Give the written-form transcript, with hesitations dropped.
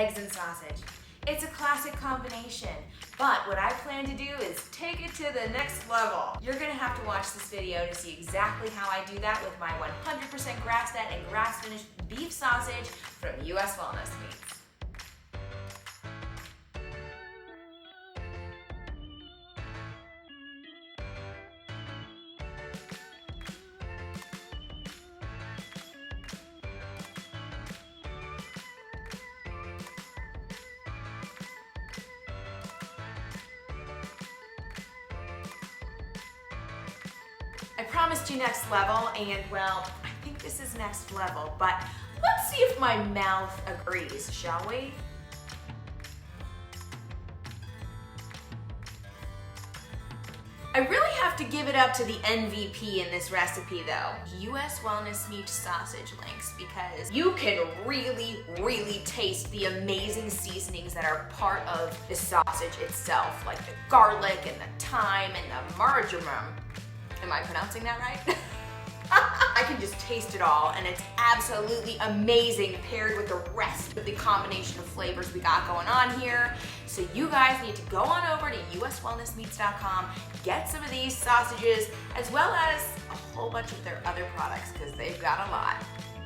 eggs and sausage. It's a classic combination, but what I plan to do is take it to the next level. You're gonna have to watch this video to see exactly how I do that with my 100% grass-fed and grass-finished beef sausage from US Wellness Meats. I promised you next level, and well, I think this is next level, but let's see if my mouth agrees, shall we? I really have to give it up to the MVP in this recipe though, US Wellness Meat sausage links, because you can really taste the amazing seasonings that are part of the sausage itself, like the garlic and the thyme and the marjoram. Am I pronouncing that right? I can just taste it all, and it's absolutely amazing paired with the rest of the combination of flavors we got going on here. So you guys need to go on over to uswellnessmeats.com, get some of these sausages, as well as a whole bunch of their other products, because they've got a lot.